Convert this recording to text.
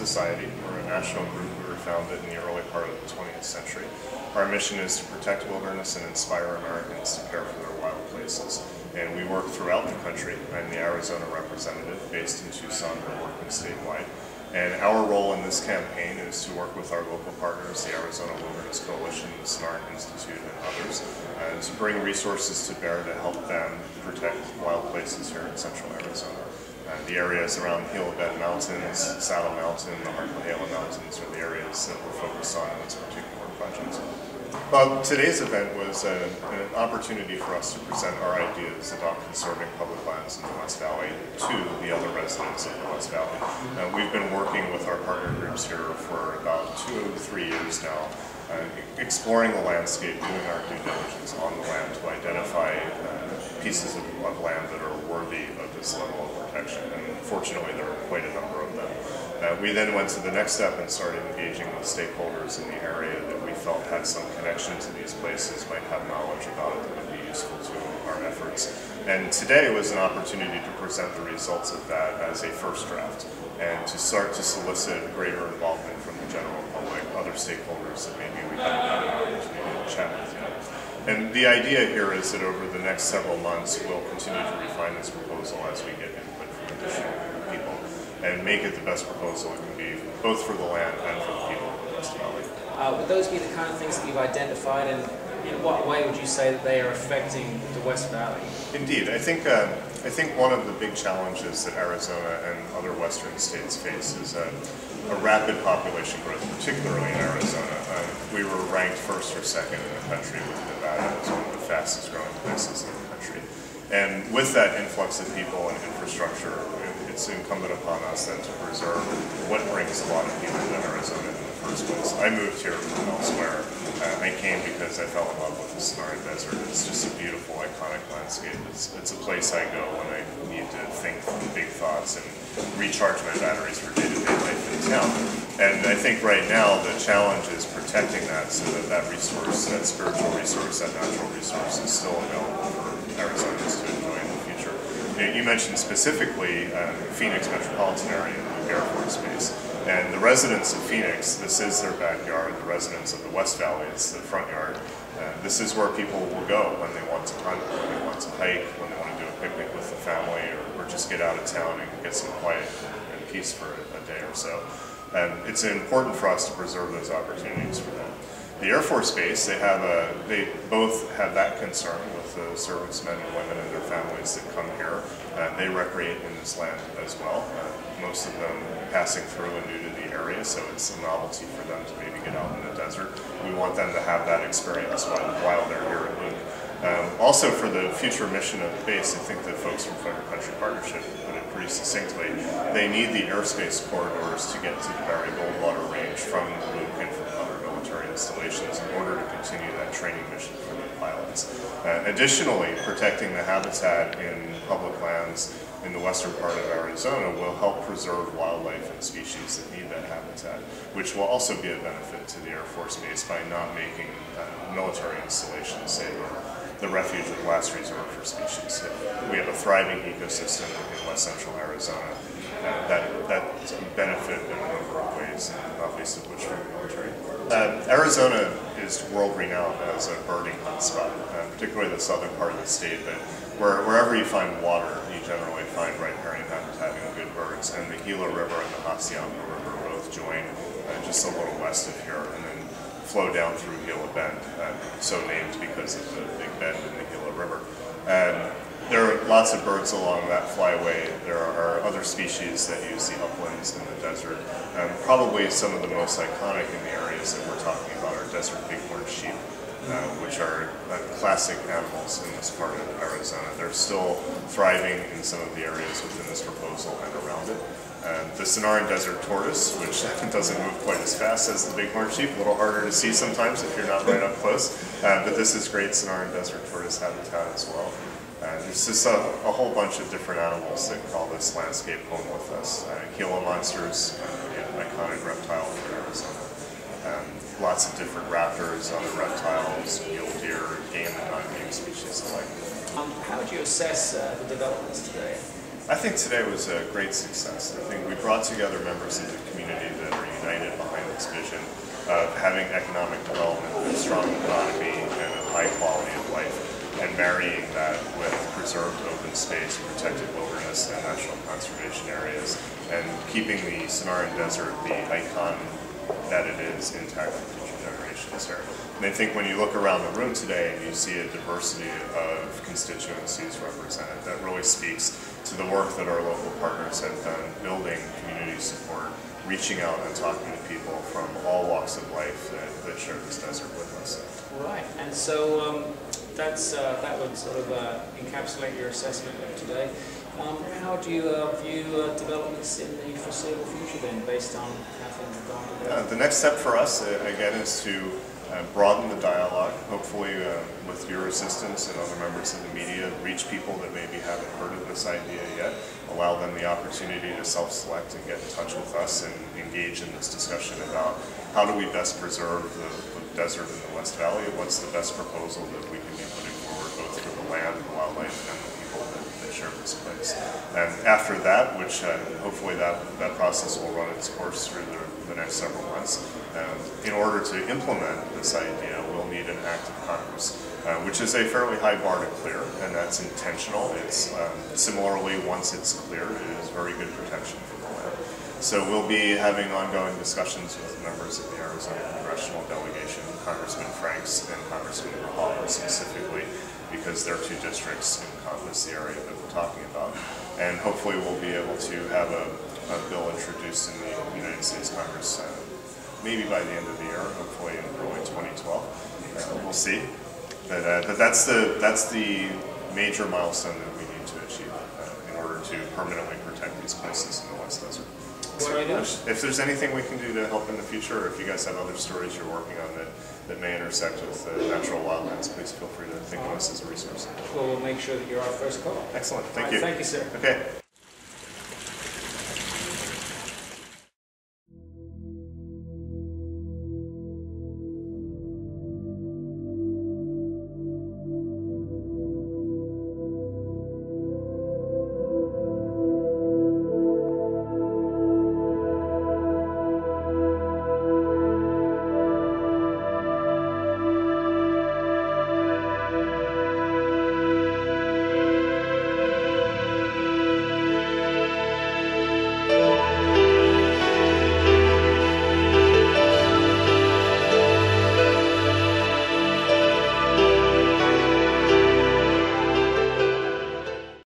Society. We're a national group. We were founded in the early part of the 20th century. Our mission is to protect wilderness and inspire Americans to care for their wild places. And we work throughout the country. I'm the Arizona representative based in Tucson. We're working statewide. And our role in this campaign is to work with our local partners, the Arizona Wilderness Coalition, the Sonoran Institute, and others, to bring resources to bear to help them protect wild places here in central Arizona. The areas around Gila Bend Mountains, Saddle Mountain, the Hartlehala Mountains are the areas that we're focused on in this particular project. Well, today's event was an opportunity for us to present our ideas about conserving public lands in the West Valley to the other residents of the West Valley. We've been working with our partner groups here for about 2 to 3 years now, exploring the landscape, doing our due diligence on the land to identify pieces of land that are worthy of this level of protection, and fortunately there are quite a number of them. We then went to the next step and started engaging with stakeholders in the area that we felt had some connection to these places, might have knowledge about it that would be useful to our efforts. And today was an opportunity to present the results of that as a first draft and to start to solicit greater involvement from the general public, other stakeholders that maybe we haven't had an opportunity to chat with yet. And the idea here is that over the next several months we'll continue to refine this proposal as we get input from additional people and make it the best proposal it can be, both for the land and for the people of the West Valley. Would those be the kind of things that you've identified, and in what way would you say that they are affecting the West Valley? Indeed. I think one of the big challenges that Arizona and other western states face is a rapid population growth, particularly in Arizona. We were ranked first or second in the country, with Nevada as one of the fastest growing places in the country. And with that influx of people and infrastructure, it's incumbent upon us then to preserve what brings a lot of people to Arizona in the first place. I moved here from elsewhere. I came because I fell in love with the Sonoran Desert. It's just a beautiful, iconic landscape. It's a place I go when I need to think big thoughts and recharge my batteries for day-to-day life in town. And I think right now the challenge is protecting that so that that resource, that spiritual resource, that natural resource is still available for Arizonans to enjoy in the future. You mentioned specifically Phoenix metropolitan area, the Air Force Base. And the residents of Phoenix, this is their backyard. The residents of the West Valley, it's the front yard. This is where people will go when they want to hunt, when they want to hike, when they want to do a picnic with the family, or just get out of town and get some quiet and peace for a day or so. It's important for us to preserve those opportunities for them. The Air Force Base, they both have that concern with the servicemen and women and their families that come here. They recreate in this land as well. Most of them passing through and new to the area, so it's a novelty for them to maybe get out in the desert. We want them to have that experience while they're here at Luke. Also for the future mission of the base, I think that folks from Federal Country Partnership put it pretty succinctly. They need the airspace corridors to get to the Barry Goldwater Range from Luke and from other military installations in order to continue that training mission for the pilots. Additionally, protecting the habitat in public lands in the western part of Arizona will help preserve wildlife and species that need that habitat, which will also be a benefit to the Air Force Base by not making military installations, say, the refuge of last resort for species. We have a thriving ecosystem in west central Arizona that's a benefit in a number of ways, not least of which from the military. Arizona is world-renowned as a birding hotspot, particularly the southern part of the state, but wherever you find water, you generally find riparian habitat and good birds. And the Gila River and the Hacienda River both join just a little west of here and then flow down through Gila Bend, so named because of the big bend in the Gila River. There are lots of birds along that flyway. There are other species that use the uplands and the desert. Probably some of the most iconic in the areas that we're talking about are desert bighorn sheep, which are classic animals in this part of Arizona. They're still thriving in some of the areas within this proposal and around it. The Sonoran Desert tortoise, which doesn't move quite as fast as the bighorn sheep, a little harder to see sometimes if you're not right up close, but this is great Sonoran Desert tortoise habitat as well. There's just a whole bunch of different animals that call this landscape home with us. Gila monsters, an iconic reptile for Arizona. Lots of different raptors, other reptiles, mule deer, game and non-game species alike. How would you assess the developments today? I think today was a great success. I think we brought together members of the community Republic's vision of having economic development, a strong economy, and a high quality of life, and marrying that with preserved open space, protected wilderness, and national conservation areas, and keeping the Sonoran Desert the icon that it is intact for future generations here. And I think when you look around the room today and you see a diversity of constituencies represented, that really speaks to the work that our local partners have done, building community support, reaching out and talking to people from all walks of life that share this desert with us. Right, and so that would sort of encapsulate your assessment of today. How do you view developments in the foreseeable future then, based on how things have gone today? The next step for us, again, is to broaden the dialogue, hopefully with your assistance and other members of the media, reach people that maybe haven't heard of this idea yet, allow them the opportunity to self-select and get in touch with us and engage in this discussion about how do we best preserve the desert in the West Valley, what's the best proposal that we can be putting forward both for the land, the wildlife, and the people that share this place. And after that, which hopefully that process will run its course through the next several months, in order to implement this idea, we'll need an act of Congress, which is a fairly high bar to clear, and that's intentional. It's similarly, once it's cleared, it is very good protection for the land. So we'll be having ongoing discussions with members of the Arizona congressional delegation, Congressman Franks and Congressman Rahal specifically, because their two districts encompass the area that we're talking about. And hopefully we'll be able to have a bill introduced in the United States Congress maybe by the end of the year, hopefully in early 2012. We'll see. But that's the major milestone that we need to achieve in order to permanently protect these places in the West Desert. So if there's anything we can do to help in the future, or if you guys have other stories you're working on that may intersect with natural wildlands, please feel free to think of us as a resource. Well, we'll make sure that you're our first call. Excellent. Thank you. Thank you, sir. Okay.